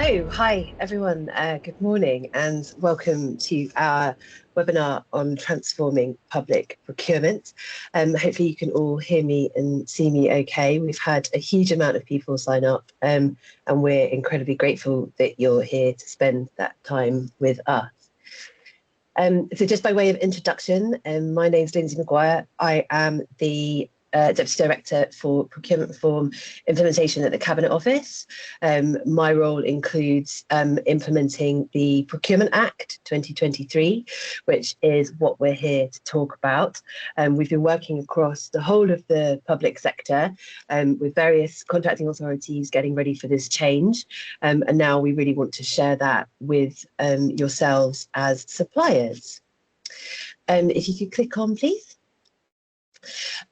Hello, hi everyone, good morning and welcome to our webinar on transforming public procurement. Hopefully you can all hear me and see me okay. We've had a huge amount of people sign up and we're incredibly grateful that you're here to spend that time with us. So just by way of introduction, my name's Lindsay Maguire. I am the Deputy Director for Procurement Reform Implementation at the Cabinet Office. My role includes implementing the Procurement Act 2023, which is what we're here to talk about. We've been working across the whole of the public sector with various contracting authorities getting ready for this change. And now we really want to share that with yourselves as suppliers. If you could click on, please.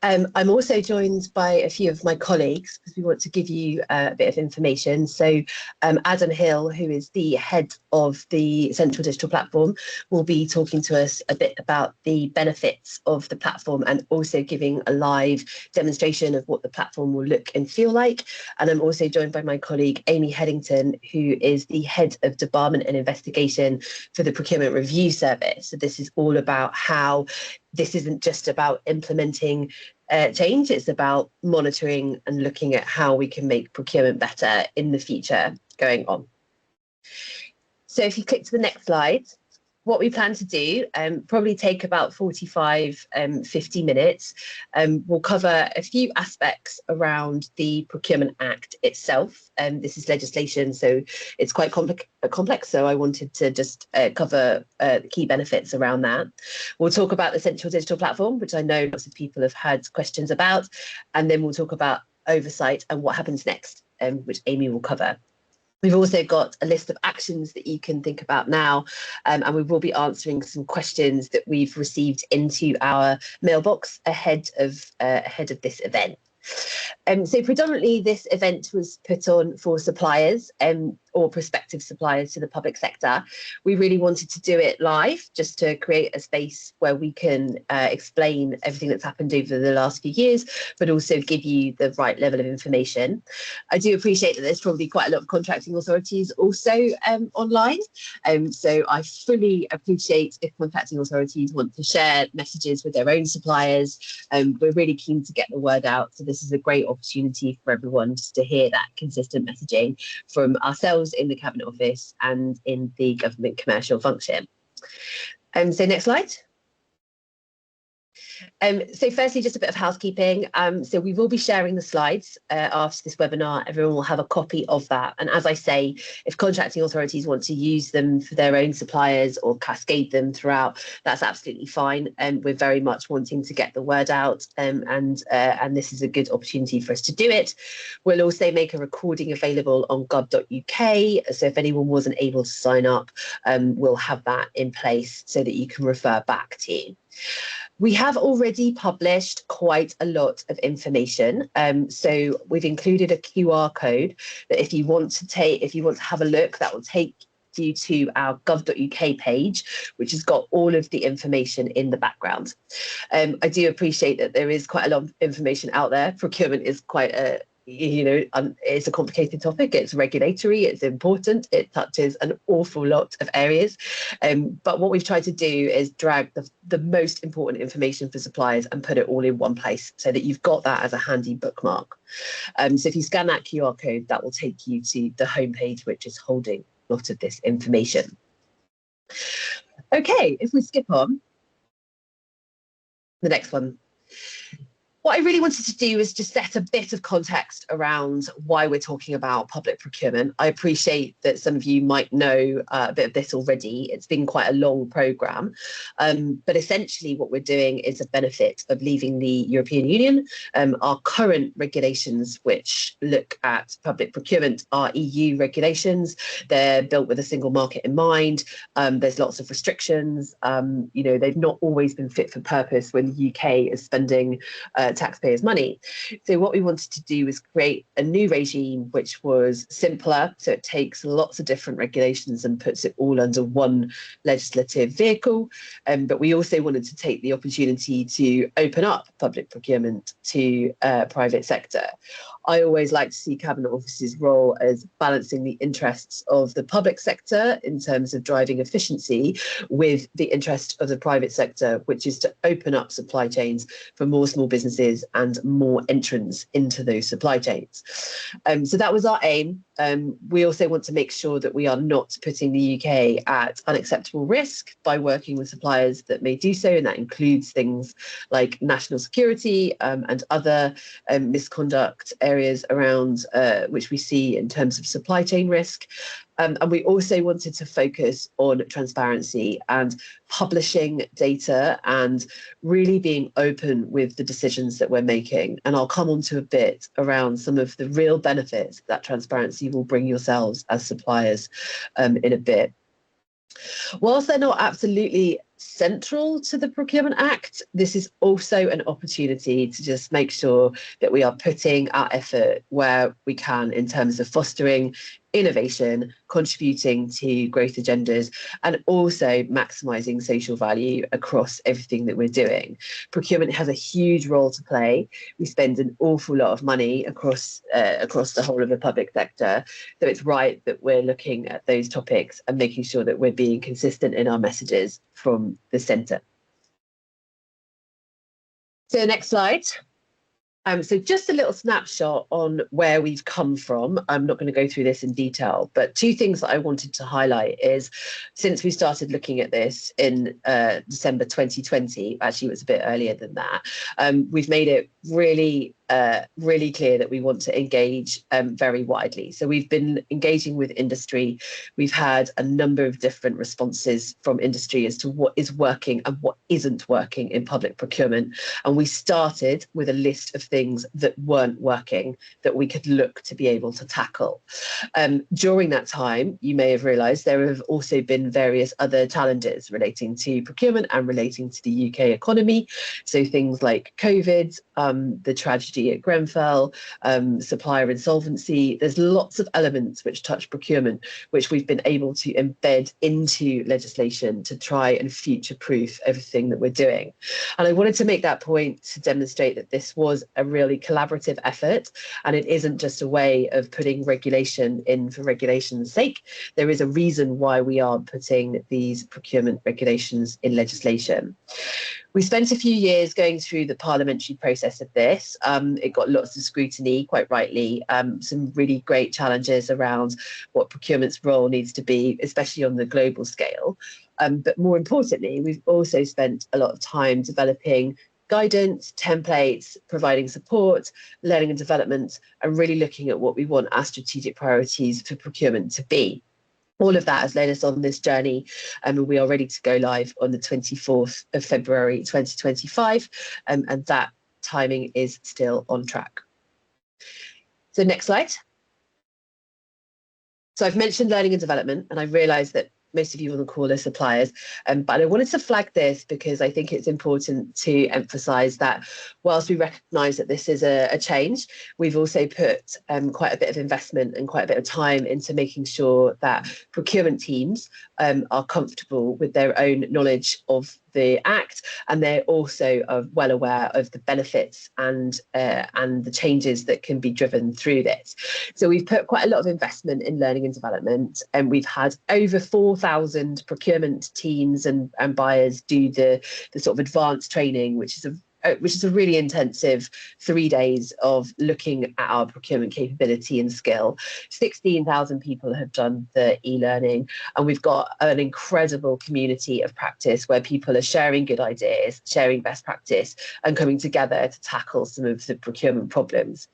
I'm also joined by a few of my colleagues because we want to give you a bit of information. So Adam Hill, who is the head of the Central Digital Platform, will be talking to us a bit about the benefits of the platform and also giving a live demonstration of what the platform will look and feel like. And I'm also joined by my colleague, Amy Headington, who is the head of debarment and investigation for the Procurement Review Service. So this is all about how this isn't just about implementing change, it's about monitoring and looking at how we can make procurement better in the future going on. So if you click to the next slide, what we plan to do, probably take about 45, 50 minutes. We'll cover a few aspects around the Procurement Act itself. This is legislation, so it's quite complex, so I wanted to just cover the key benefits around that. We'll talk about the Central Digital Platform, which I know lots of people have had questions about, and then we'll talk about oversight and what happens next, which Amy will cover. We've also got a list of actions that you can think about now, and we will be answering some questions that we've received into our mailbox ahead of this event. So predominantly this event was put on for suppliers or prospective suppliers to the public sector. We really wanted to do it live just to create a space where we can explain everything that's happened over the last few years, but also give you the right level of information. I do appreciate that there's probably quite a lot of contracting authorities also online. So I fully appreciate if contracting authorities want to share messages with their own suppliers. We're really keen to get the word out. So this is a great opportunity for everyone just to hear that consistent messaging from ourselves in the Cabinet Office and in the government commercial function. So next slide. So firstly, just a bit of housekeeping. So we will be sharing the slides after this webinar. Everyone will have a copy of that. And as I say, if contracting authorities want to use them for their own suppliers or cascade them throughout, that's absolutely fine. And we're very much wanting to get the word out. And this is a good opportunity for us to do it. We'll also make a recording available on gov.uk. So if anyone wasn't able to sign up, we'll have that in place so that you can refer back to. We have already published quite a lot of information. So we've included a QR code that if you want to have a look, that will take you to our gov.uk page, which has got all of the information in the background. I do appreciate that there is quite a lot of information out there. Procurement is quite a it's a complicated topic. It's regulatory, it's important, it touches an awful lot of areas. But what we've tried to do is drag the most important information for suppliers and put it all in one place so that you've got that as a handy bookmark. So if you scan that QR code, that will take you to the homepage, which is holding a lot of this information. Okay, if we skip on the next one. What I really wanted to do is just set a bit of context around why we're talking about public procurement. I appreciate that some of you might know a bit of this already. It's been quite a long programme. But essentially what we're doing is a benefit of leaving the European Union. Our current regulations, which look at public procurement, are EU regulations. They're built with a single market in mind. There's lots of restrictions. They've not always been fit for purpose when the UK is spending taxpayers' money. So what we wanted to do was create a new regime which was simpler, so it takes lots of different regulations and puts it all under one legislative vehicle. But we also wanted to take the opportunity to open up public procurement to private sector. I always like to see Cabinet Office's role as balancing the interests of the public sector in terms of driving efficiency with the interest of the private sector, which is to open up supply chains for more small businesses and more entrants into those supply chains. So that was our aim. We also want to make sure that we are not putting the UK at unacceptable risk by working with suppliers that may do so, and that includes things like national security and other misconduct areas around which we see in terms of supply chain risk. And we also wanted to focus on transparency and publishing data and really being open with the decisions that we're making. And I'll come on to a bit around some of the real benefits that transparency will bring yourselves as suppliers in a bit. Whilst they're not absolutely central to the Procurement Act, this is also an opportunity to just make sure that we are putting our effort where we can in terms of fostering innovation, contributing to growth agendas, and also maximising social value across everything that we're doing. Procurement has a huge role to play. We spend an awful lot of money across the whole of the public sector, so it's right that we're looking at those topics and making sure that we're being consistent in our messages from the centre. So next slide. So just a little snapshot on where we've come from. I'm not going to go through this in detail, but two things that I wanted to highlight is since we started looking at this in December 2020, actually it was a bit earlier than that, we've made it really clear that we want to engage very widely. So we've been engaging with industry. We've had a number of different responses from industry as to what is working and what isn't working in public procurement. And we started with a list of things that weren't working that we could look to be able to tackle. During that time, you may have realised there have also been various other challenges relating to procurement and relating to the UK economy. So things like COVID, the tragedy at Grenfell, supplier insolvency. There's lots of elements which touch procurement, which we've been able to embed into legislation to try and future-proof everything that we're doing. And I wanted to make that point to demonstrate that this was a really collaborative effort, and it isn't just a way of putting regulation in for regulation's sake. There is a reason why we are putting these procurement regulations in legislation. We spent a few years going through the parliamentary process of this. It got lots of scrutiny, quite rightly, some really great challenges around what procurement's role needs to be, especially on the global scale. But more importantly, we've also spent a lot of time developing guidance, templates, providing support, learning and development, and really looking at what we want our strategic priorities for procurement to be. All of that has led us on this journey, and we are ready to go live on the 24th of February 2025, and that timing is still on track. So next slide. So I've mentioned learning and development, and I realise that most of you on the call are suppliers, but I wanted to flag this because I think it's important to emphasise that whilst we recognise that this is a change, we've also put quite a bit of investment and quite a bit of time into making sure that procurement teams are comfortable with their own knowledge of the Act, and they're also well aware of the benefits and the changes that can be driven through this. So we've put quite a lot of investment in learning and development, and we've had over 4,000 procurement teams and buyers do the sort of advanced training, which is a really intensive 3 days of looking at our procurement capability and skill. 16,000 people have done the e-learning, and we've got an incredible community of practice where people are sharing good ideas, sharing best practice, and coming together to tackle some of the procurement problems.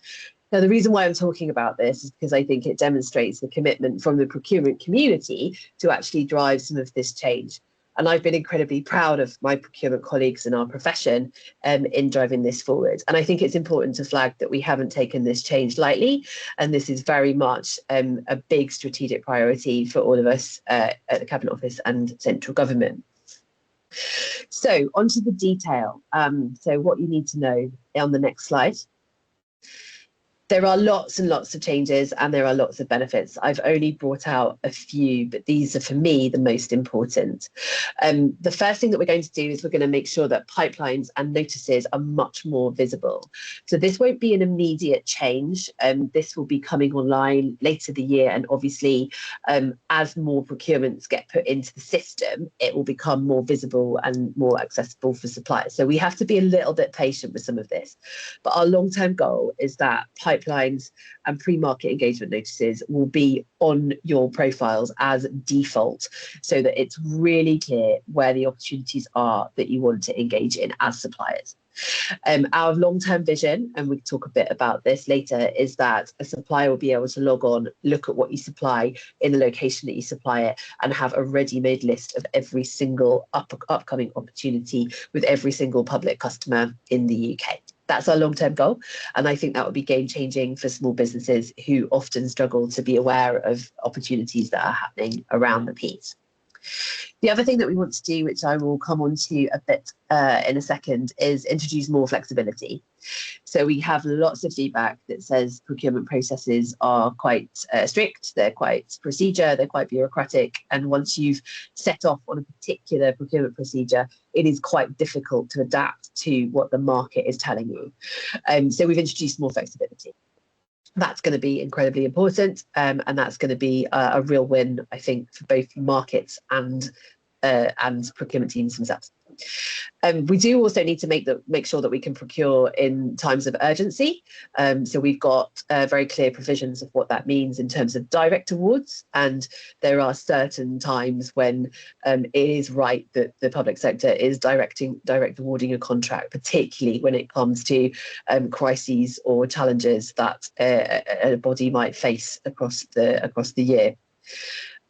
Now, the reason why I'm talking about this is because I think it demonstrates the commitment from the procurement community to actually drive some of this change. And I've been incredibly proud of my procurement colleagues in our profession in driving this forward. And I think it's important to flag that we haven't taken this change lightly. And this is very much a big strategic priority for all of us at the Cabinet Office and central government. So onto the detail. So what you need to know on the next slide. There are lots and lots of changes and there are lots of benefits. I've only brought out a few, but these are for me the most important. The first thing that we're going to do is we're going to make sure that pipelines and notices are much more visible. So this won't be an immediate change. This will be coming online later the year, and obviously as more procurements get put into the system, it will become more visible and more accessible for suppliers. So we have to be a little bit patient with some of this. But our long-term goal is that pipelines and pre-market engagement notices will be on your profiles as default, so that it's really clear where the opportunities are that you want to engage in as suppliers. Our long-term vision, and we can talk a bit about this later, is that a supplier will be able to log on, look at what you supply in the location that you supply it, and have a ready-made list of every single upcoming opportunity with every single public customer in the UK. That's our long-term goal, and I think that would be game-changing for small businesses who often struggle to be aware of opportunities that are happening around the piece. The other thing that we want to do, which I will come on to a bit in a second, is introduce more flexibility. So we have lots of feedback that says procurement processes are quite strict, they're quite procedure, they're quite bureaucratic. And once you've set off on a particular procurement procedure, it is quite difficult to adapt to what the market is telling you. So we've introduced more flexibility. That's going to be incredibly important, and that's going to be a real win, I think, for both markets and procurement teams themselves. We do also need to make sure that we can procure in times of urgency. So we've got very clear provisions of what that means in terms of direct awards, and there are certain times when it is right that the public sector is direct awarding a contract, particularly when it comes to crises or challenges that a body might face across the year.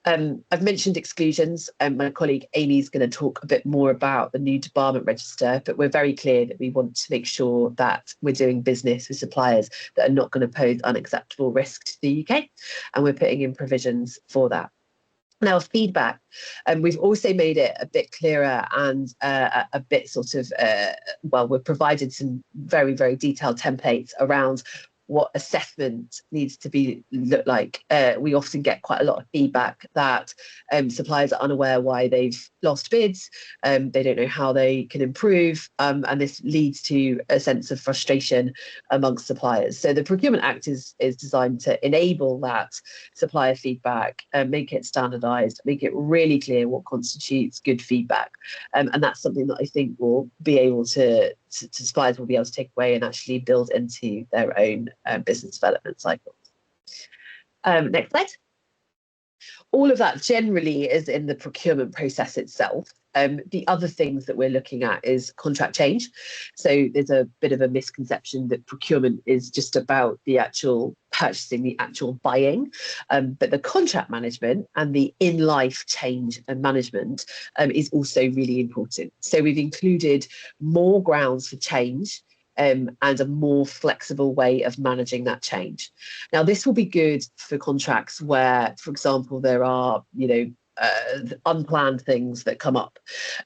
I've mentioned exclusions, and my colleague Amy is going to talk a bit more about the new debarment register, but we're very clear that we want to make sure that we're doing business with suppliers that are not going to pose unacceptable risk to the UK, and we're putting in provisions for that. Now, feedback, we've also made it a bit clearer and a bit sort of, we've provided some very, very detailed templates around what assessment needs to look like. We often get quite a lot of feedback that suppliers are unaware why they've lost bids, they don't know how they can improve, and this leads to a sense of frustration amongst suppliers. So the Procurement Act is designed to enable that supplier feedback, make it standardised, make it really clear what constitutes good feedback, and that's something that I think will be able to suppliers will be able to take away and actually build into their own business development cycles. Next slide. All of that generally is in the procurement process itself. The other things that we're looking at is contract change. So there's a bit of a misconception that procurement is just about the actual purchasing, the actual buying, but the contract management and the in-life change and management is also really important. So we've included more grounds for change and a more flexible way of managing that change. Now, this will be good for contracts where, for example, there are, unplanned things that come up.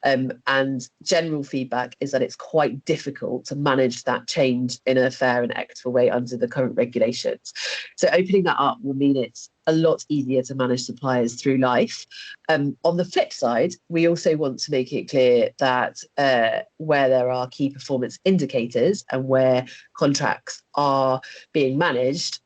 And general feedback is that it's quite difficult to manage that change in a fair and equitable way under the current regulations. So opening that up will mean it's a lot easier to manage suppliers through life. On the flip side, we also want to make it clear that where there are key performance indicators and where contracts are being managed,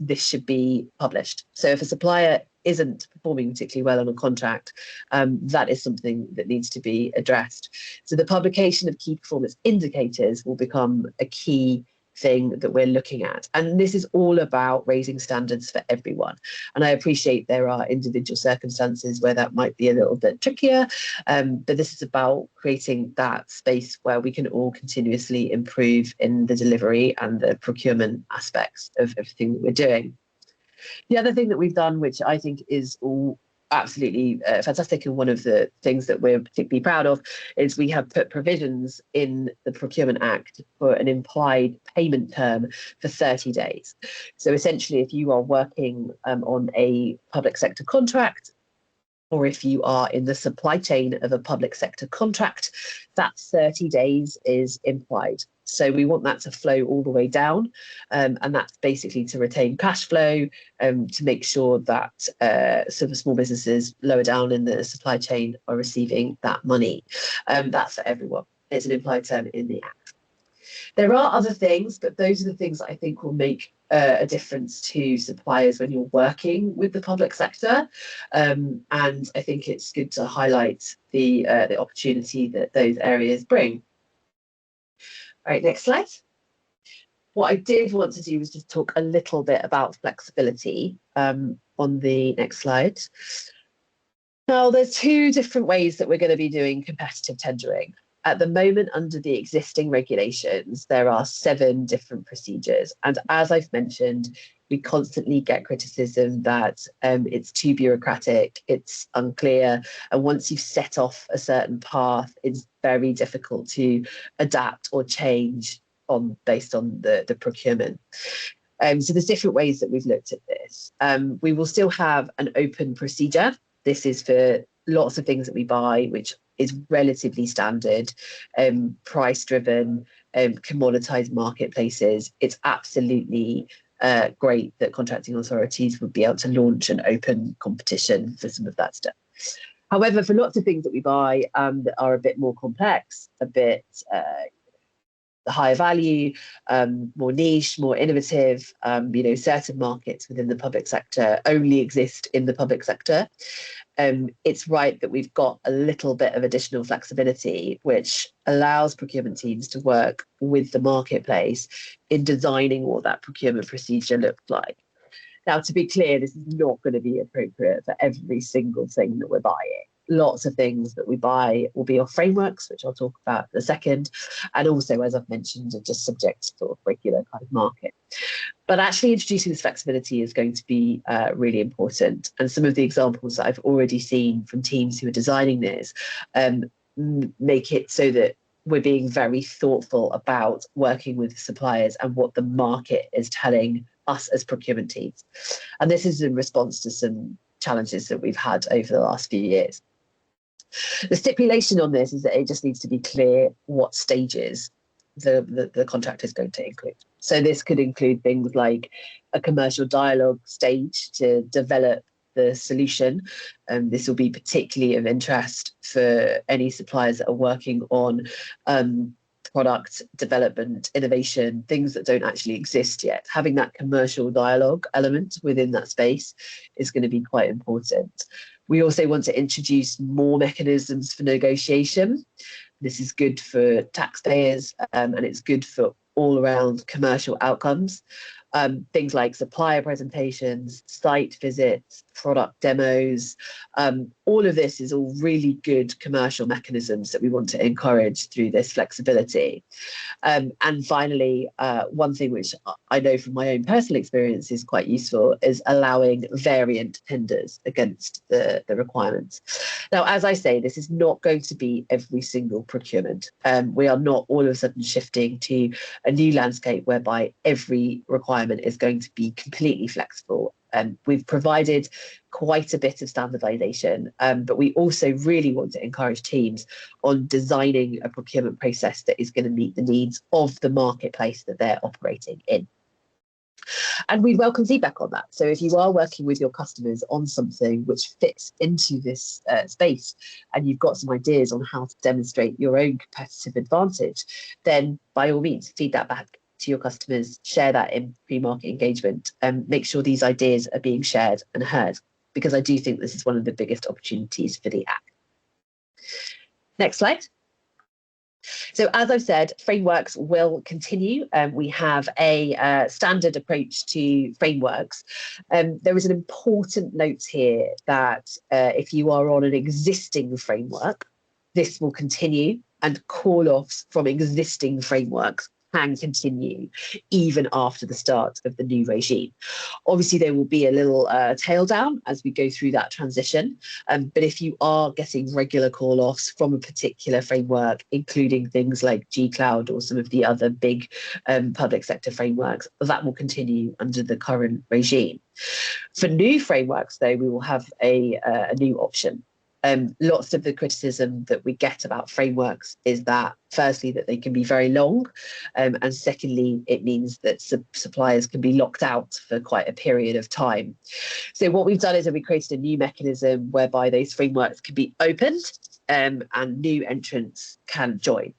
this should be published. So if a supplier isn't performing particularly well on a contract, that is something that needs to be addressed. So the publication of key performance indicators will become a key thing that we're looking at. And this is all about raising standards for everyone. And I appreciate there are individual circumstances where that might be a little bit trickier, but this is about creating that space where we can all continuously improve in the delivery and the procurement aspects of everything that we're doing. The other thing that we've done, which I think is all absolutely fantastic, and one of the things that we're particularly proud of, is we have put provisions in the Procurement Act for an implied payment term for 30 days. So essentially, if you are working on a public sector contract, or if you are in the supply chain of a public sector contract, that 30 days is implied. So we want that to flow all the way down, and that's basically to retain cash flow, to make sure that sort of small businesses lower down in the supply chain are receiving that money. That's for everyone. It's an implied term in the Act. There are other things, but those are the things that I think will make a difference to suppliers when you're working with the public sector. And I think it's good to highlight the opportunity that those areas bring. All right, next slide. What I did want to do was just talk a little bit about flexibility on the next slide. Now, there's two different ways that we're going to be doing competitive tendering. At the moment, under the existing regulations, there are 7 different procedures. And as I've mentioned, we constantly get criticism that it's too bureaucratic, it's unclear. And once you've set off a certain path, it's very difficult to adapt or change based on the procurement. So there's different ways that we've looked at this. We will still have an open procedure. This is for lots of things that we buy, which is relatively standard, price-driven, commoditized marketplaces. It's absolutely great that contracting authorities would be able to launch an open competition for some of that stuff. However, for lots of things that we buy that are a bit more complex, a bit higher value, more niche, more innovative, certain markets within the public sector only exist in the public sector. It's right that we've got a little bit of additional flexibility, which allows procurement teams to work with the marketplace in designing what that procurement procedure looks like. Now, to be clear, this is not going to be appropriate for every single thing that we're buying. Lots of things that we buy will be off frameworks, which I'll talk about in a second. And also, as I've mentioned, are just subject to sort of regular kind of market. But actually introducing this flexibility is going to be really important. And some of the examples that I've already seen from teams who are designing this make it so that we're being very thoughtful about working with suppliers and what the market is telling us as procurement teams. And this is in response to some challenges that we've had over the last few years. The stipulation on this is that it just needs to be clear what stages the contract is going to include. So this could include things like a commercial dialogue stage to develop the solution. This will be particularly of interest for any suppliers that are working on product development, innovation, things that don't actually exist yet. Having that commercial dialogue element within that space is going to be quite important. We also want to introduce more mechanisms for negotiation. This is good for taxpayers and it's good for all around commercial outcomes. Things like supplier presentations, site visits, product demos, all of this is all really good commercial mechanisms that we want to encourage through this flexibility. And finally, one thing which I know from my own personal experience is quite useful is allowing variant tenders against the requirements. Now, as I say, this is not going to be every single procurement. We are not all of a sudden shifting to a new landscape whereby every requirement is going to be completely flexible. We've provided quite a bit of standardization, but we also really want to encourage teams on designing a procurement process that is going to meet the needs of the marketplace that they're operating in. And we welcome feedback on that. So if you are working with your customers on something which fits into this space and you've got some ideas on how to demonstrate your own competitive advantage, then by all means, feed that back to your customers, share that in pre-market engagement, and make sure these ideas are being shared and heard, because I do think this is one of the biggest opportunities for the Act. Next slide. So as I've said, frameworks will continue. We have a standard approach to frameworks. There is an important note here that if you are on an existing framework, this will continue, and call-offs from existing frameworks can continue even after the start of the new regime. Obviously, there will be a little tail down as we go through that transition. But if you are getting regular call-offs from a particular framework, including things like G-Cloud or some of the other big public sector frameworks, that will continue under the current regime. For new frameworks, though, we will have a new option. Lots of the criticism that we get about frameworks is that, firstly, that they can be very long, and secondly, it means that suppliers can be locked out for quite a period of time. So what we've done is that we created a new mechanism whereby those frameworks can be opened and new entrants can join.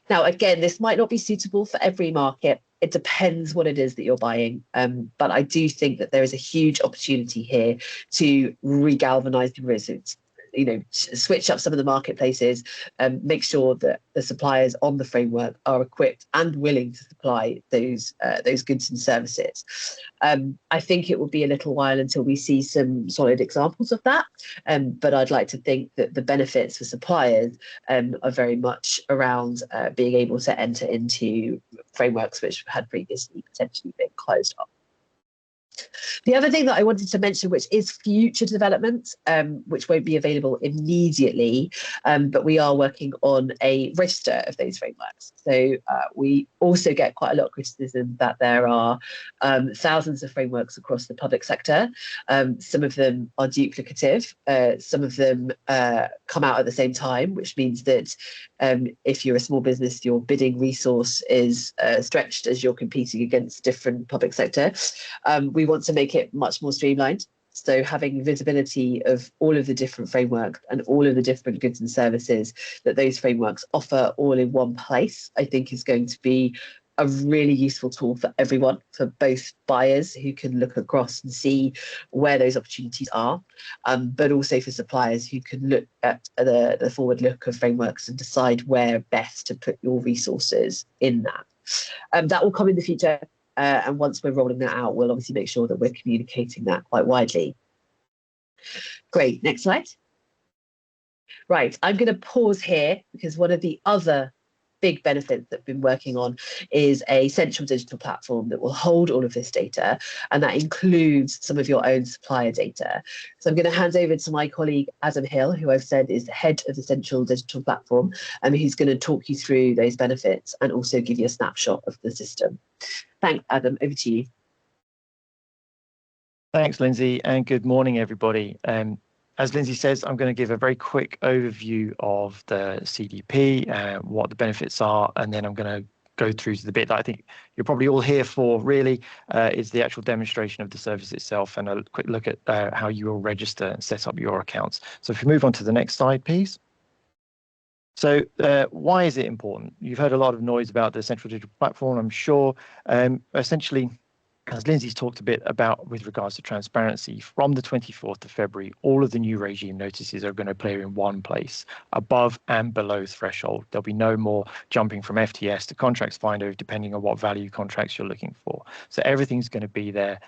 Now, again, this might not be suitable for every market. It depends what it is that you're buying. But I do think that there is a huge opportunity here to re-galvanise the results. Switch up some of the marketplaces, make sure that the suppliers on the framework are equipped and willing to supply those goods and services. I think it will be a little while until we see some solid examples of that, but I'd like to think that the benefits for suppliers are very much around being able to enter into frameworks which had previously potentially been closed off. The other thing that I wanted to mention, which is future development, which won't be available immediately, but we are working on a register of those frameworks. So we also get quite a lot of criticism that there are thousands of frameworks across the public sector. Some of them are duplicative. Some of them come out at the same time, which means that if you're a small business, your bidding resource is stretched as you're competing against different public sector. We want to make it much more streamlined. So having visibility of all of the different frameworks and all of the different goods and services that those frameworks offer all in one place, I think is going to be a really useful tool for everyone, for both buyers who can look across and see where those opportunities are, but also for suppliers who can look at the forward look of frameworks and decide where best to put your resources in that. That will come in the future. And once we're rolling that out, we'll obviously make sure that we're communicating that quite widely. Great, next slide. Right, I'm going to pause here because one of the other big benefits that we've been working on is a central digital platform that will hold all of this data, and that includes some of your own supplier data. So I'm going to hand over to my colleague Adam Hill, who I've said is the head of the central digital platform, and who's going to talk you through those benefits and also give you a snapshot of the system. Thanks, Adam. Over to you. Thanks, Lindsay, and good morning, everybody. As Lindsay says, I'm going to give a very quick overview of the CDP, what the benefits are, and then I'm going to go through to the bit that I think you're probably all here for, really, is the actual demonstration of the service itself and a quick look at how you will register and set up your accounts. So if we move on to the next slide, please. So why is it important? You've heard a lot of noise about the central digital platform, I'm sure. Essentially, as Lindsay's talked a bit about with regards to transparency, from the 24th of February, all of the new regime notices are going to appear in one place, above and below threshold. There'll be no more jumping from FTS to contracts finder, depending on what value contracts you're looking for. So everything's going to be there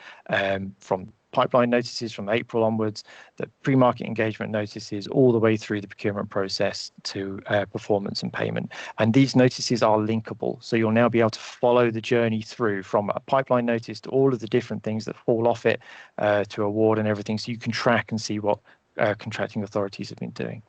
from pipeline notices from April onwards, the pre-market engagement notices, all the way through the procurement process to performance and payment. And these notices are linkable. So you'll now be able to follow the journey through from a pipeline notice to all of the different things that fall off it to award and everything. So you can track and see what contracting authorities have been doing.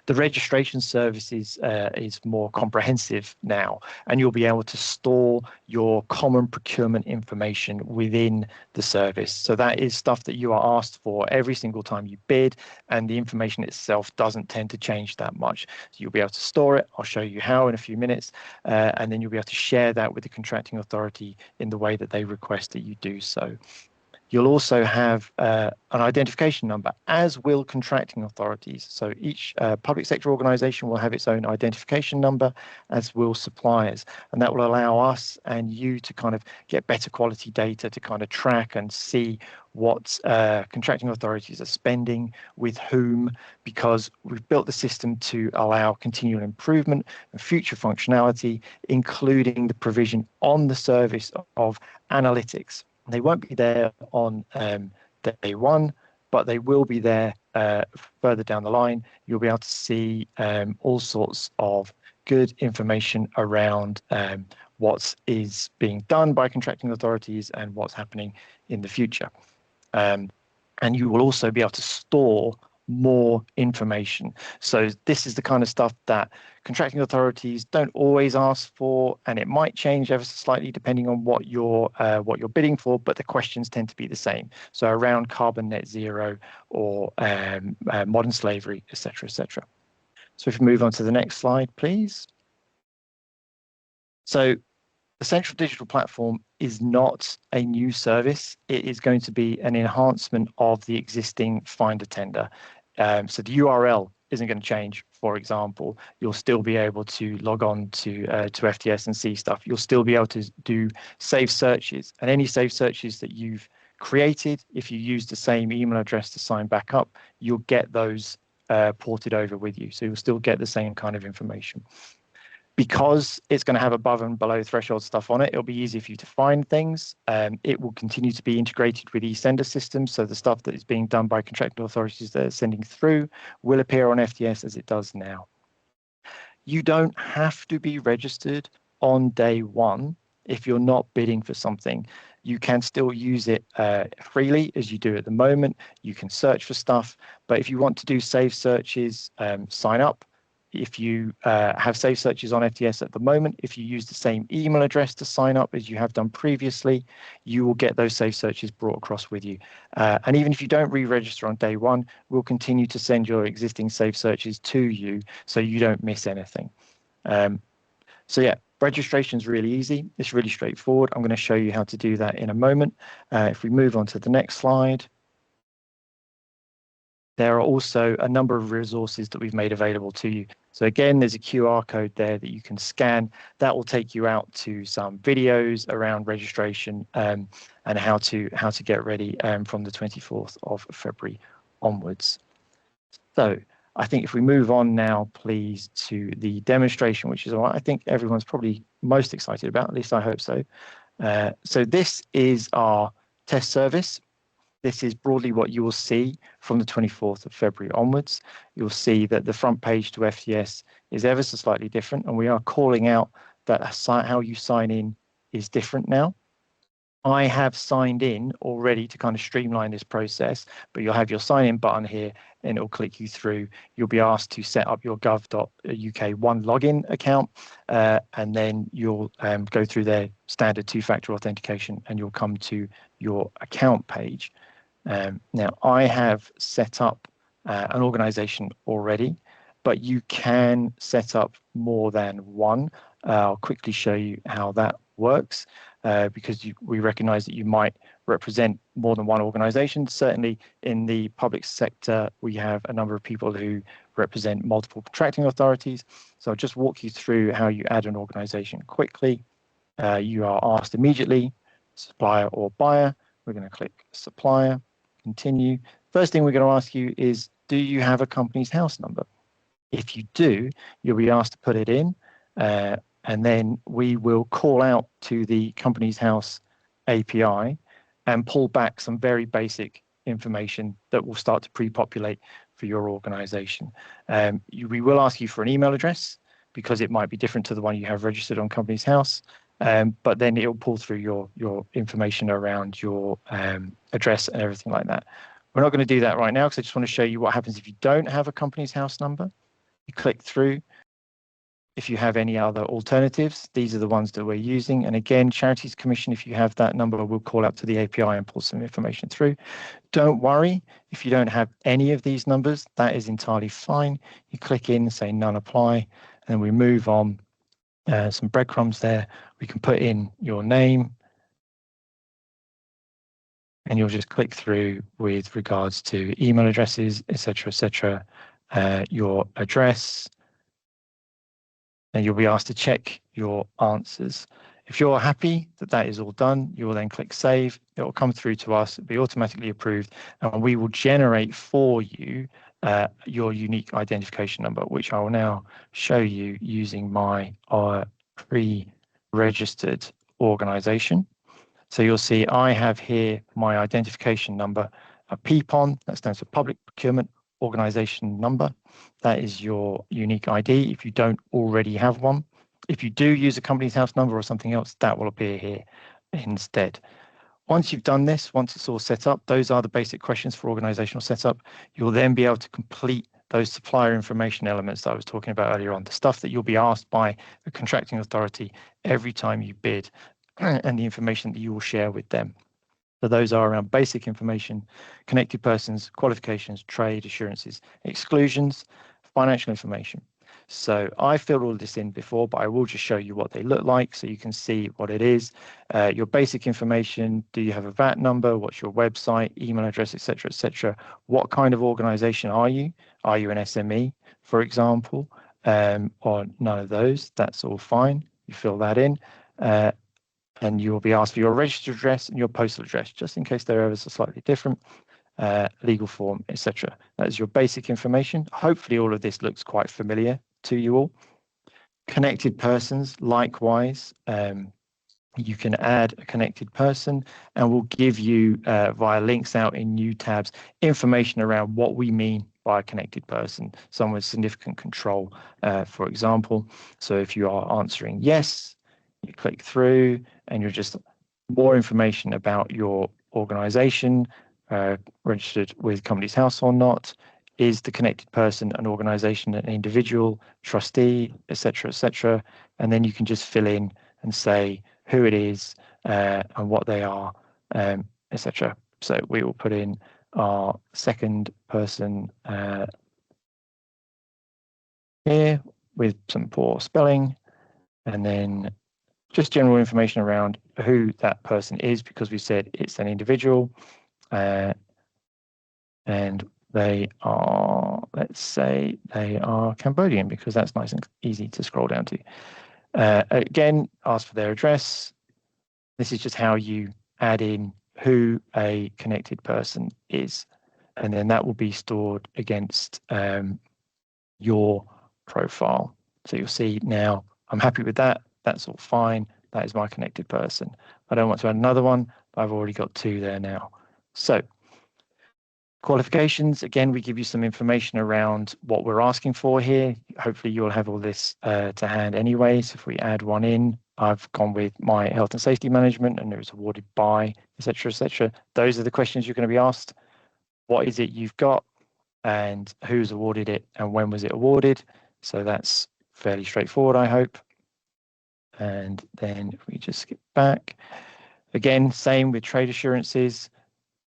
The registration services is more comprehensive now, and you'll be able to store your common procurement information within the service. So that is stuff that you are asked for every single time you bid, and the information itself doesn't tend to change that much. So you'll be able to store it. I'll show you how in a few minutes, and then you'll be able to share that with the contracting authority in the way that they request that you do so. You'll also have an identification number, as will contracting authorities. So each public sector organisation will have its own identification number, as will suppliers. And that will allow us and you to kind of get better quality data to kind of track and see what contracting authorities are spending, with whom, because we've built the system to allow continual improvement and future functionality, including the provision on the service of analytics. They won't be there on day one, but they will be there further down the line. You'll be able to see all sorts of good information around what is being done by contracting authorities and what's happening in the future. And you will also be able to store more information. So this is the kind of stuff that contracting authorities don't always ask for, and it might change ever so slightly depending on what you're bidding for, but the questions tend to be the same. So around carbon net zero or modern slavery, etc., etc. So if we move on to the next slide, please. So the Central Digital Platform is not a new service. It is going to be an enhancement of the existing Finder Tender. So the URL isn't going to change. For example, you'll still be able to log on to FTS and see stuff. You'll still be able to do save searches, and any save searches that you've created, if you use the same email address to sign back up, you'll get those ported over with you. So you'll still get the same kind of information. Because it's going to have above and below threshold stuff on it, it'll be easy for you to find things. It will continue to be integrated with e-sender systems, so the stuff that is being done by contracting authorities that are sending through will appear on FTS as it does now. You don't have to be registered on day one if you're not bidding for something. You can still use it freely as you do at the moment. You can search for stuff, but if you want to do save searches, sign up. If you have save searches on FTS at the moment, if you use the same email address to sign up as you have done previously, you will get those save searches brought across with you. And even if you don't re-register on day one, we'll continue to send your existing save searches to you so you don't miss anything. So yeah, registration is really easy. It's really straightforward. I'm going to show you how to do that in a moment. If we move on to the next slide. There are also a number of resources that we've made available to you. So again, there's a QR code there that you can scan. That will take you out to some videos around registration and how to get ready from the 24th of February onwards. So I think if we move on now, please, to the demonstration, which is what I think everyone's probably most excited about, at least I hope so. So this is our test service. This is broadly what you will see from the 24th of February onwards. You'll see that the front page to FTS is ever so slightly different, and we are calling out that how you sign in is different now. I have signed in already to kind of streamline this process, but you'll have your sign in button here and it'll click you through. You'll be asked to set up your gov.uk one login account, and then you'll go through their standard two-factor authentication and you'll come to your account page. Now, I have set up an organization already, but you can set up more than one. I'll quickly show you how that works because we recognize that you might represent more than one organization. Certainly in the public sector, we have a number of people who represent multiple contracting authorities. So I'll just walk you through how you add an organization quickly. You are asked immediately, supplier or buyer. We're going to click supplier, continue. First thing we're going to ask you is, do you have a company's house number? If you do, you'll be asked to put it in, and then we will call out to the company's house API and pull back some very basic information that will start to pre-populate for your organization. We will ask you for an email address because it might be different to the one you have registered on company's house, but then it'll pull through your information around your address and everything like that. We're not going to do that right now because I just want to show you what happens if you don't have a company's house number. You click through. If you have any other alternatives, these are the ones that we're using. And again, Charities Commission, if you have that number, we'll call out to the API and pull some information through. Don't worry if you don't have any of these numbers, that is entirely fine. You click in, say none apply, and then we move on. Some breadcrumbs there. We can put in your name, and you'll just click through with regards to email addresses, etc., your address, and you'll be asked to check your answers. If you're happy that that is all done, you will then click save. It will come through to us, it'll be automatically approved, and we will generate for you your unique identification number, which I will now show you using my pre-registered organization. So you'll see I have here my identification number, a PPON, that stands for Public Procurement Organization Number. That is your unique ID if you don't already have one. If you do use a company's house number or something else, that will appear here instead. Once you've done this, once it's all set up, those are the basic questions for organizational setup. You'll then be able to complete those supplier information elements that I was talking about earlier on, the stuff that you'll be asked by the contracting authority every time you bid and the information that you will share with them. So those are around basic information, connected persons, qualifications, trade assurances, exclusions, financial information. So I filled all this in before, but I will just show you what they look like so you can see what it is. Your basic information, do you have a VAT number? What's your website, email address, etc., etc. What kind of organization are you? Are you an SME, for example, or none of those? That's all fine. You fill that in. And you'll be asked for your registered address and your postal address, just in case they're ever so slightly different, legal form, etc. That is your basic information. Hopefully all of this looks quite familiar to you all. Connected persons, likewise, you can add a connected person and we'll give you via links out in new tabs information around what we mean by a connected person, someone with significant control, for example. So if you are answering yes, you click through and you're just more information about your organization, registered with Companies House or not, is the connected person an organization, an individual, trustee, etc., etc. And then you can just fill in and say who it is and what they are, etc. So we will put in our second person here with some poor spelling, and then just general information around who that person is, because we said it's an individual, and they are, let's say they are Cambodian, because that's nice and easy to scroll down to. Again, ask for their address. This is just how you add in who a connected person is, and then that will be stored against your profile. So you'll see now, I'm happy with that. That's all fine. That is my connected person. I don't want to add another one, but I've already got two there now. So qualifications, again, we give you some information around what we're asking for here. Hopefully you'll have all this to hand anyway. So if we add one in, I've gone with my health and safety management and it was awarded by, etc., etc. Those are the questions you're going to be asked. What is it you've got and who's awarded it and when was it awarded? So that's fairly straightforward, I hope. And then if we just skip back, again, same with trade assurances.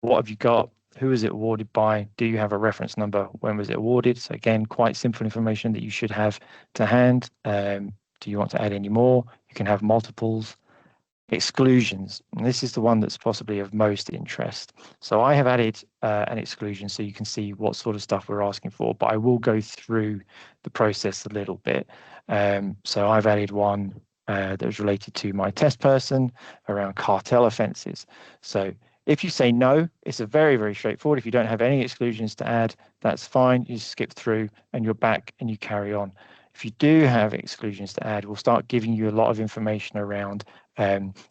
What have you got? Who is it awarded by? Do you have a reference number? When was it awarded? So again, quite simple information that you should have to hand. Do you want to add any more? You can have multiples. Exclusions, and this is the one that's possibly of most interest. So I have added an exclusion so you can see what sort of stuff we're asking for, but I will go through the process a little bit. So I've added one that was related to my test person around cartel offences. So if you say no, it's a very, very straightforward. If you don't have any exclusions to add, that's fine. You skip through and you're back and you carry on. If you do have exclusions to add, we'll start giving you a lot of information around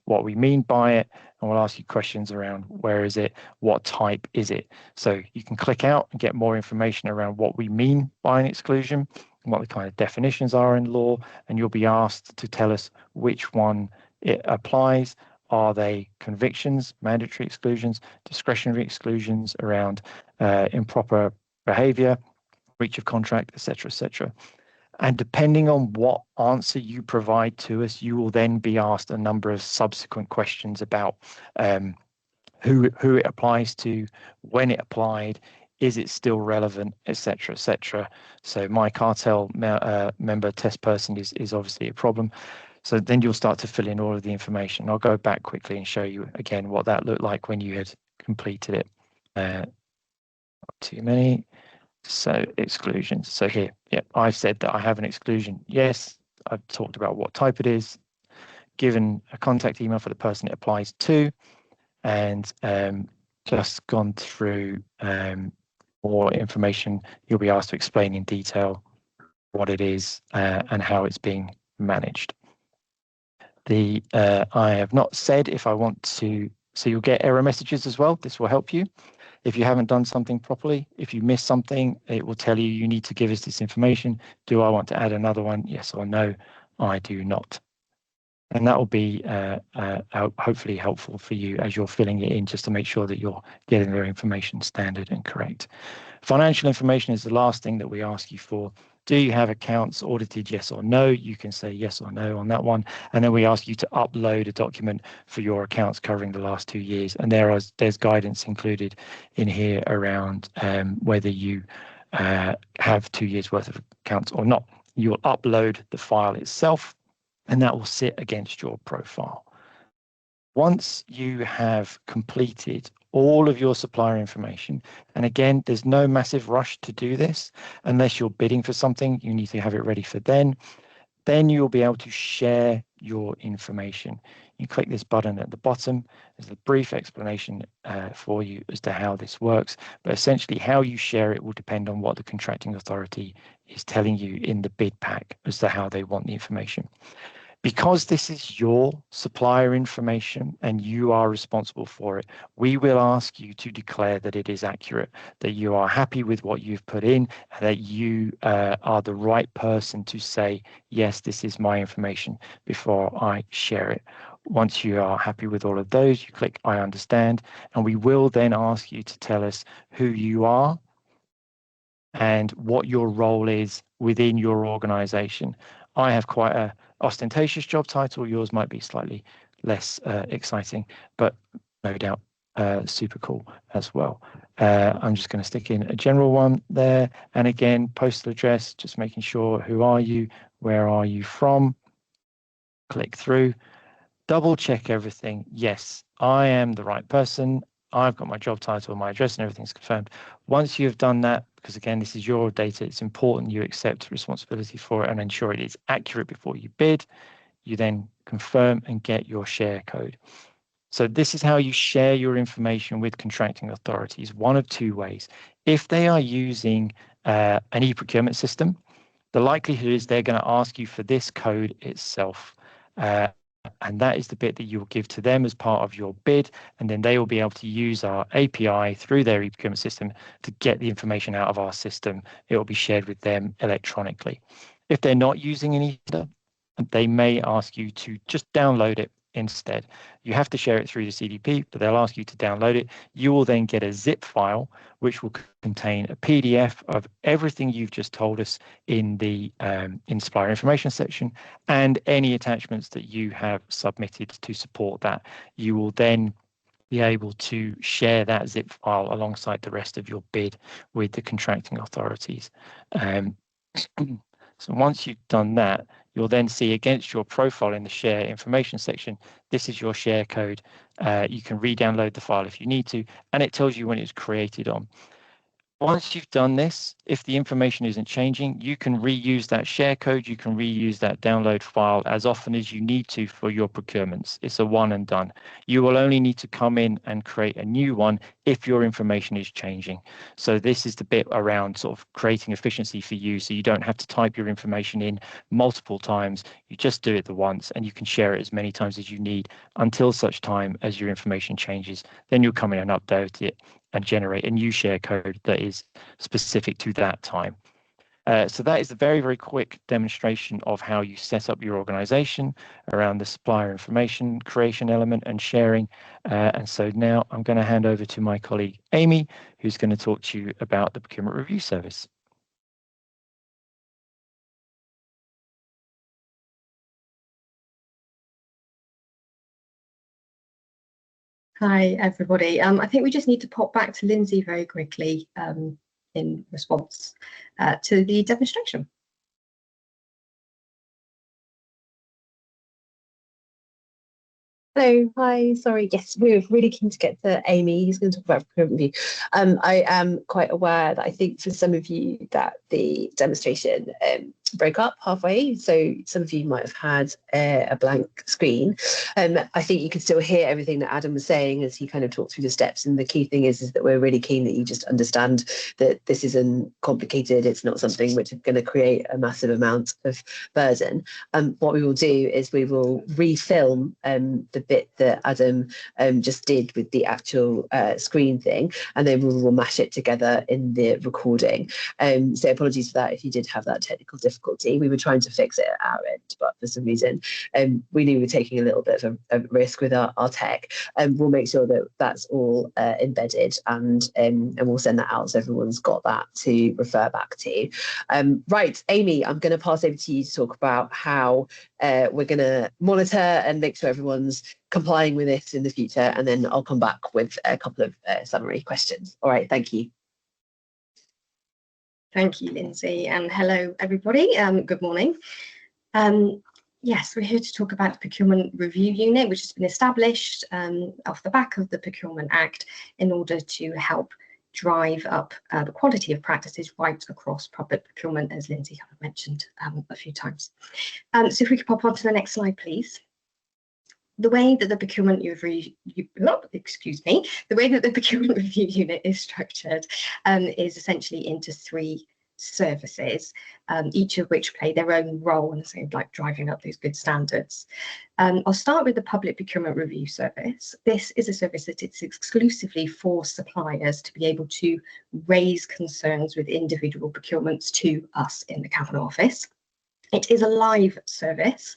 what we mean by it, and we'll ask you questions around where is it, what type is it. So you can click out and get more information around what we mean by an exclusion and what the kind of definitions are in law, and you'll be asked to tell us which one it applies. Are they convictions, mandatory exclusions, discretionary exclusions around improper behavior, breach of contract, etc., etc. And depending on what answer you provide to us, you will then be asked a number of subsequent questions about who it applies to, when it applied, is it still relevant, etc., etc. So my cartel member test person is obviously a problem. So then you'll start to fill in all of the information. I'll go back quickly and show you again what that looked like when you had completed it. Not too many. So exclusions. So here, yep, I've said that I have an exclusion. Yes, I've talked about what type it is, given a contact email for the person it applies to, and just gone through more information. You'll be asked to explain in detail what it is and how it's being managed. I have not said if I want to, so you'll get error messages as well. This will help you. If you haven't done something properly, if you miss something, it will tell you need to give us this information. Do I want to add another one? Yes or no. I do not. And that will be hopefully helpful for you as you're filling it in, just to make sure that you're getting their information standard and correct. Financial information is the last thing that we ask you for. Do you have accounts audited, yes or no? You can say yes or no on that one. And then we ask you to upload a document for your accounts covering the last 2 years. And there's guidance included in here around whether you have 2 years worth of accounts or not. You will upload the file itself, and that will sit against your profile. Once you have completed all of your supplier information, and again, there's no massive rush to do this unless you're bidding for something, you need to have it ready for then you'll be able to share your information. You click this button at the bottom. There's a brief explanation for you as to how this works, but essentially how you share it will depend on what the contracting authority is telling you in the bid pack as to how they want the information. Because this is your supplier information and you are responsible for it, we will ask you to declare that it is accurate, that you are happy with what you've put in, and that you are the right person to say, yes, this is my information before I share it. Once you are happy with all of those, you click I understand, and we will then ask you to tell us who you are and what your role is within your organization. I have quite a ostentatious job title. Yours might be slightly less exciting, but no doubt super cool as well. I'm just going to stick in a general one there. And again, postal address, just making sure who are you, where are you from, click through, double check everything. Yes, I am the right person. I've got my job title, my address, and everything's confirmed. Once you've done that, because again, this is your data, it's important you accept responsibility for it and ensure it is accurate before you bid. You then confirm and get your share code. So this is how you share your information with contracting authorities, one of two ways. If they are using an e-procurement system, the likelihood is they're going to ask you for this code itself. And that is the bit that you will give to them as part of your bid, and then they will be able to use our API through their e-procurement system to get the information out of our system. It will be shared with them electronically. If they're not using any, they may ask you to just download it instead. You have to share it through the CDP, but they'll ask you to download it. You will then get a zip file, which will contain a PDF of everything you've just told us in the supplier information section and any attachments that you have submitted to support that. You will then be able to share that zip file alongside the rest of your bid with the contracting authorities. So once you've done that, you'll then see against your profile in the share information section, this is your share code. You can re-download the file if you need to, and it tells you when it's created on. Once you've done this, if the information isn't changing, you can reuse that share code, you can reuse that download file as often as you need to for your procurements. It's a one and done. You will only need to come in and create a new one if your information is changing. So this is the bit around sort of creating efficiency for you, so you don't have to type your information in multiple times. You just do it the once, and you can share it as many times as you need until such time as your information changes. Then you'll come in and update it and generate a new share code that is specific to that time. So that is a very, very quick demonstration of how you set up your organization around the supplier information creation element and sharing. And so now I'm going to hand over to my colleague, Amy, who's going to talk to you about the procurement review service. Hi, everybody. I think we just need to pop back to Lindsay very quickly in response to the demonstration. Hello, hi, sorry, yes, we're really keen to get to Amy, who's going to talk about procurement review. I am quite aware that I think for some of you that the demonstration broke up halfway, so some of you might have had a blank screen. I think you can still hear everything that Adam was saying as he kind of talked through the steps, and the key thing is that we're really keen that you just understand that this isn't complicated, it's not something which is going to create a massive amount of burden. What we will do is we will refilm the bit that Adam just did with the actual screen thing, and then we will mash it together in the recording. So apologies for that if you did have that technical difficulty. difficulty. We were trying to fix it at our end, but for some reason we knew we were taking a little bit of a risk with our tech, and we'll make sure that that's all embedded, and we'll send that out so everyone's got that to refer back to. Right, Amy, I'm going to pass over to you to talk about how we're going to monitor and make sure everyone's complying with this in the future, and then I'll come back with a couple of summary questions. All right, thank you. Thank you, Lindsay, and hello, everybody. Good morning. Yes, we're here to talk about the Procurement Review Unit, which has been established off the back of the Procurement Act in order to help drive up the quality of practices right across public procurement, as Lindsay kind of mentioned a few times. So if we could pop on to the next slide, please. The way that the Procurement Review Unit is structured is essentially into 3 services, each of which play their own role in sort of like driving up those good standards. I'll start with the Public Procurement Review Service. This is a service that it's exclusively for suppliers to be able to raise concerns with individual procurements to us in the Cabinet Office. It is a live service.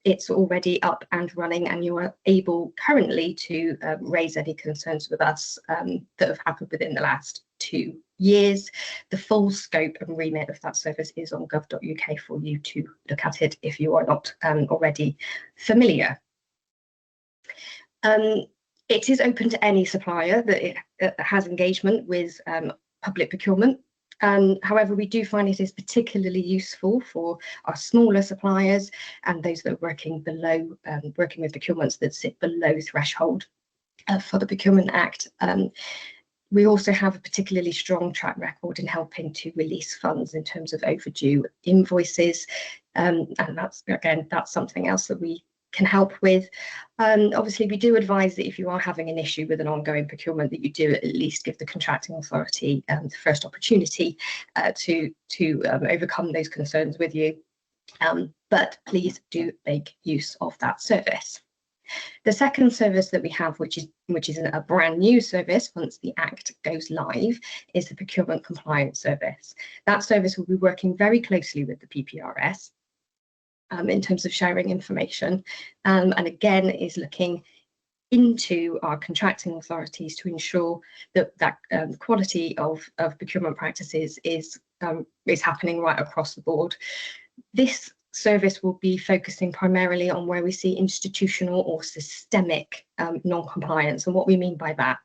It's already up and running, and you are able currently to raise any concerns with us that have happened within the last 2 years. The full scope and remit of that service is on gov.uk for you to look at it if you are not already familiar. It is open to any supplier that has engagement with public procurement. However, we do find it is particularly useful for our smaller suppliers and those that are working with procurements that sit below threshold for the Procurement Act. We also have a particularly strong track record in helping to release funds in terms of overdue invoices, and that's something else that we can help with. Obviously, we do advise that if you are having an issue with an ongoing procurement, that you do at least give the contracting authority the first opportunity to overcome those concerns with you. But please do make use of that service. The second service that we have, which is a brand new service once the Act goes live, is the Procurement Compliance Service. That service will be working very closely with the PPRS in terms of sharing information, and again is looking into our contracting authorities to ensure that quality of procurement practices is happening right across the board. This service will be focusing primarily on where we see institutional or systemic non-compliance, and what we mean by that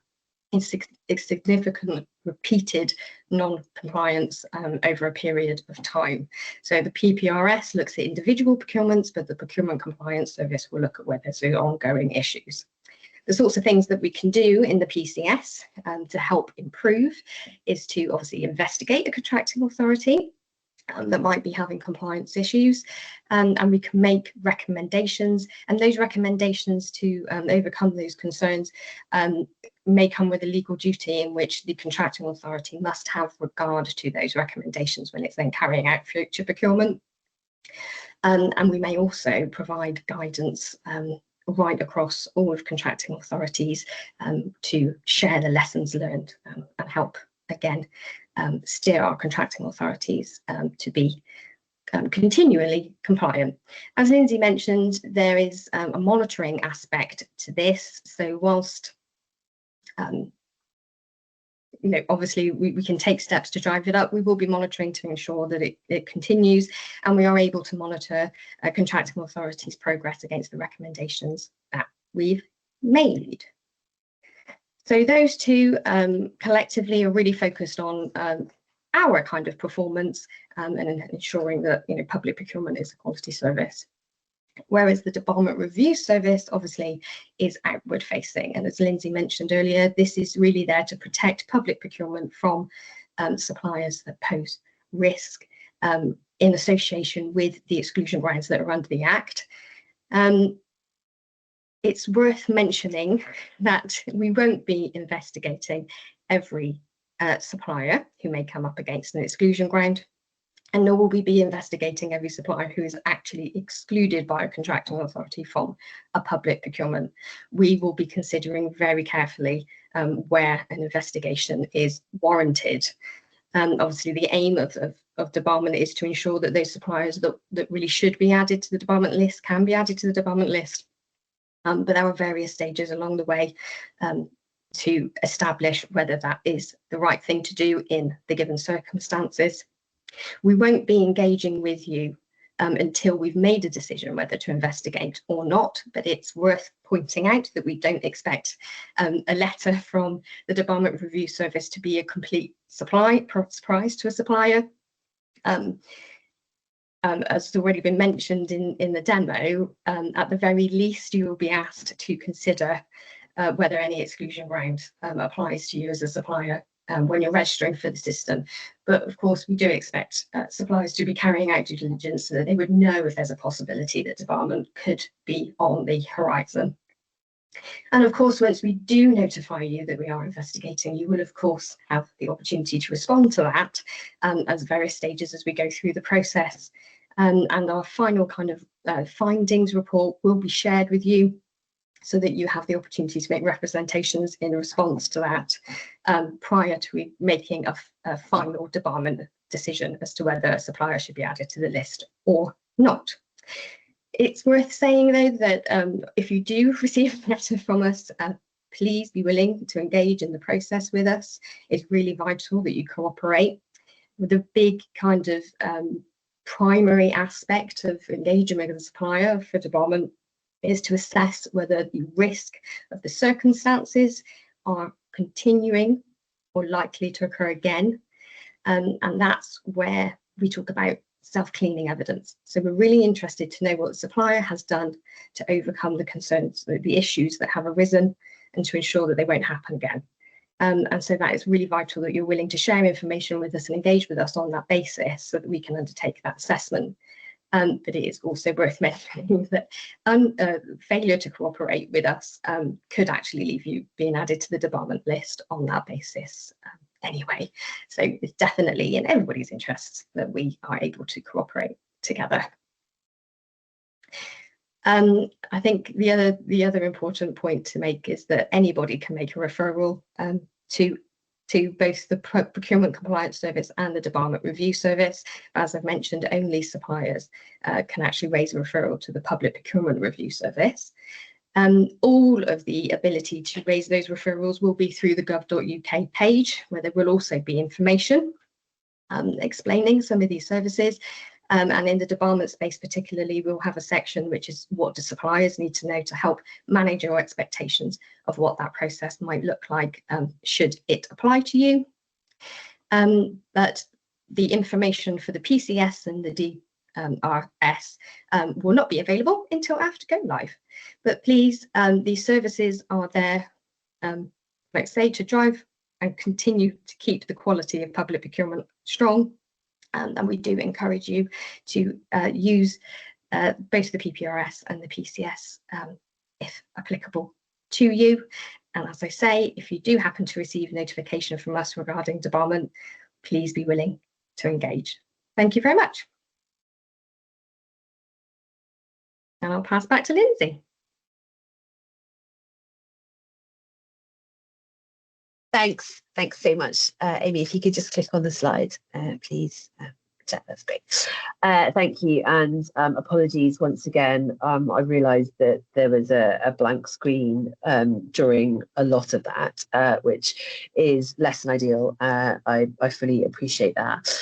is significant repeated non-compliance over a period of time. So the PPRS looks at individual procurements, but the Procurement Compliance Service will look at where there's ongoing issues. The sorts of things that we can do in the PCS to help improve is to obviously investigate a contracting authority that might be having compliance issues, and we can make recommendations, and those recommendations to overcome those concerns may come with a legal duty in which the contracting authority must have regard to those recommendations when it's then carrying out future procurement. And we may also provide guidance right across all of contracting authorities to share the lessons learned and help, again, steer our contracting authorities to be continually compliant. As Lindsay mentioned, there is a monitoring aspect to this. So whilst obviously we can take steps to drive it up, we will be monitoring to ensure that it continues, and we are able to monitor contracting authorities' progress against the recommendations that we've made. So those two collectively are really focused on our kind of performance and ensuring that public procurement is a quality service. Whereas the Department Review Service obviously is outward facing, and as Lindsay mentioned earlier, this is really there to protect public procurement from suppliers that pose risk in association with the exclusion grounds that are under the Act. It's worth mentioning that we won't be investigating every supplier who may come up against an exclusion ground, and nor will we be investigating every supplier who is actually excluded by a contracting authority from a public procurement. We will be considering very carefully where an investigation is warranted. Obviously, the aim of debarment is to ensure that those suppliers that really should be added to the debarment list can be added to the debarment list. But there are various stages along the way to establish whether that is the right thing to do in the given circumstances. We won't be engaging with you until we've made a decision whether to investigate or not, but it's worth pointing out that we don't expect a letter from the Debarment Review Service to be a complete surprise to a supplier. As has already been mentioned in the demo, at the very least you will be asked to consider whether any exclusion ground applies to you as a supplier when you're registering for the system. But of course, we do expect suppliers to be carrying out due diligence so that they would know if there's a possibility that debarment could be on the horizon. And of course, once we do notify you that we are investigating, you will of course have the opportunity to respond to that at various stages as we go through the process. And our final kind of findings report will be shared with you so that you have the opportunity to make representations in response to that prior to making a final debarment decision as to whether a supplier should be added to the list or not. It's worth saying, though, that if you do receive a letter from us, please be willing to engage in the process with us. It's really vital that you cooperate. The big kind of primary aspect of engaging with a supplier for debarment is to assess whether the risk of the circumstances are continuing or likely to occur again. And that's where we talk about self-cleaning evidence. So we're really interested to know what the supplier has done to overcome the concerns, the issues that have arisen, and to ensure that they won't happen again. And so that is really vital that you're willing to share information with us and engage with us on that basis so that we can undertake that assessment. But it is also worth mentioning that failure to cooperate with us could actually leave you being added to the debarment list on that basis anyway. So it's definitely in everybody's interests that we are able to cooperate together. I think the other important point to make is that anybody can make a referral to both the Procurement Compliance Service and the Debarment Review Service. As I've mentioned, only suppliers can actually raise a referral to the Public Procurement Review Service. All of the ability to raise those referrals will be through the gov.uk page, where there will also be information explaining some of these services. And in the debarment space particularly, we'll have a section which is what do suppliers need to know to help manage your expectations of what that process might look like should it apply to you. But the information for the PCS and the DRS will not be available until after go live. But please, these services are there, like I say, to drive and continue to keep the quality of public procurement strong. And we do encourage you to use both the PPRS and the PCS if applicable to you. And as I say, if you do happen to receive notification from us regarding debarment, please be willing to engage. Thank you very much. And I'll pass back to Lindsay. Thanks so much, Amy. If you could just click on the slide, please. That's great. Thank you, and apologies once again. I realised that there was a blank screen during a lot of that, which is less than ideal. I fully appreciate that.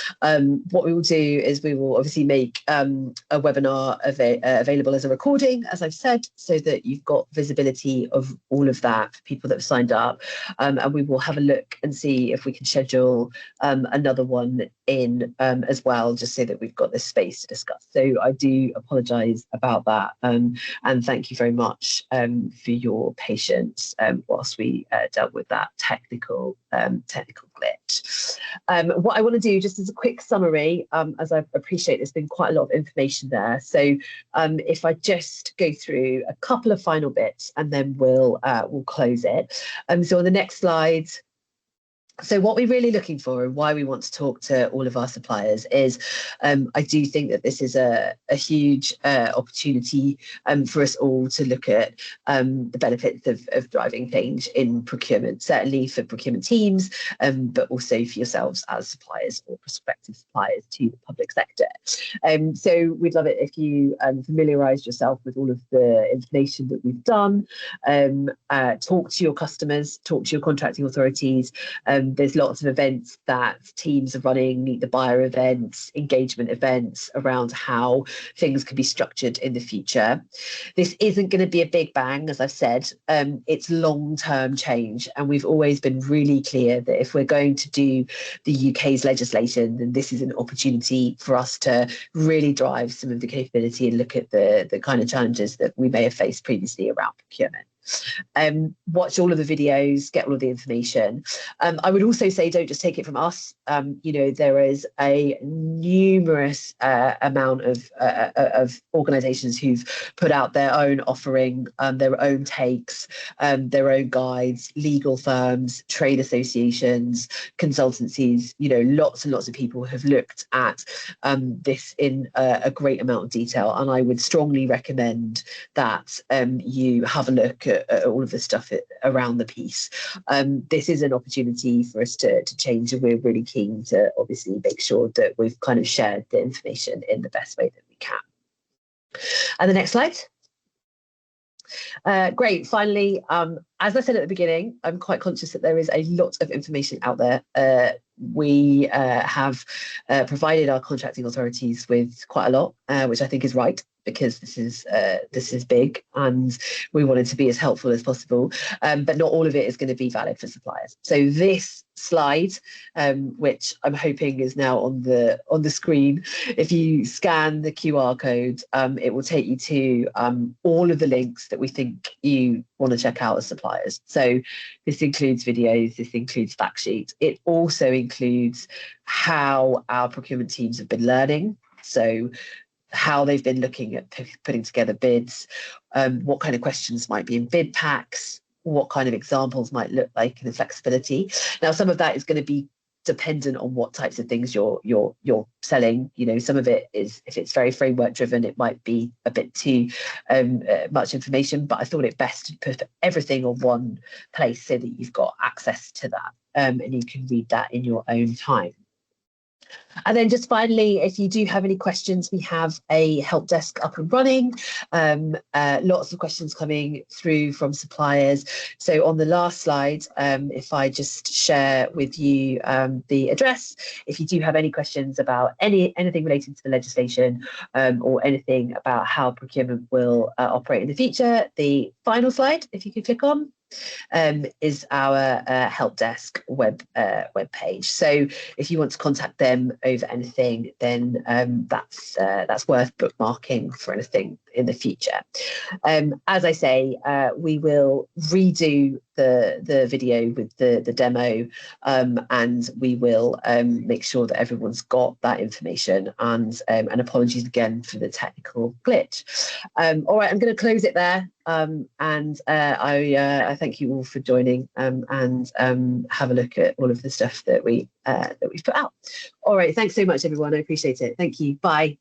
What we will do is we will obviously make a webinar available as a recording, as I've said, so that you've got visibility of all of that for people that have signed up, and we will have a look and see if we can schedule another one in as well, just so that we've got this space to discuss. So I do apologise about that, and thank you very much for your patience whilst we dealt with that technical glitch. What I want to do, just as a quick summary, as I appreciate there's been quite a lot of information there, so if I just go through a couple of final bits and then we'll close it. So on the next slide, So what we're really looking for and why we want to talk to all of our suppliers is I do think that this is a huge opportunity for us all to look at the benefits of driving change in procurement, certainly for procurement teams, but also for yourselves as suppliers or prospective suppliers to the public sector. So we'd love it if you familiarised yourself with all of the information that we've done, talk to your customers, talk to your contracting authorities. There's lots of events that teams are running, meet the buyer events, engagement events around how things can be structured in the future. This isn't going to be a big bang, as I've said. It's long-term change, and we've always been really clear that if we're going to do the UK's legislation, then this is an opportunity for us to really drive some of the capability and look at the kind of challenges that we may have faced previously around procurement. Watch all of the videos, get all of the information. I would also say don't just take it from us. There is a numerous amount of organisations who've put out their own offering, their own takes, their own guides, legal firms, trade associations, consultancies. Lots and lots of people have looked at this in a great amount of detail, and I would strongly recommend that you have a look at all of the stuff around the piece. This is an opportunity for us to change, and we're really keen to obviously make sure that we've kind of shared the information in the best way that we can. And the next slide. Great. Finally, as I said at the beginning, I'm quite conscious that there is a lot of information out there. We have provided our contracting authorities with quite a lot, which I think is right, because this is big, and we want it to be as helpful as possible. But not all of it is going to be valid for suppliers. So this slide, which I'm hoping is now on the screen, if you scan the QR code, it will take you to all of the links that we think you want to check out as suppliers. So this includes videos, this includes fact sheets. It also includes how our procurement teams have been learning. So how they've been looking at putting together bids, what kind of questions might be in bid packs, what kind of examples might look like, and the flexibility. Now, some of that is going to be dependent on what types of things you're selling. Some of it is, if it's very framework driven, it might be a bit too much information, but I thought it best to put everything on one place so that you've got access to that, and you can read that in your own time. And then just finally, if you do have any questions, we have a help desk up and running. Lots of questions coming through from suppliers. So on the last slide, if I just share with you the address, if you do have any questions about anything related to the legislation, or anything about how procurement will operate in the future, the final slide, if you could click on, is our help desk web page. So if you want to contact them over anything, then that's worth bookmarking for anything in the future. As I say, we will redo the video with the demo, and we will make sure that everyone's got that information, and apologies again for the technical glitch. All right, I'm going to close it there, and I thank you all for joining, and have a look at all of the stuff that we've put out. All right, thanks so much, everyone. I appreciate it. Thank you. Bye.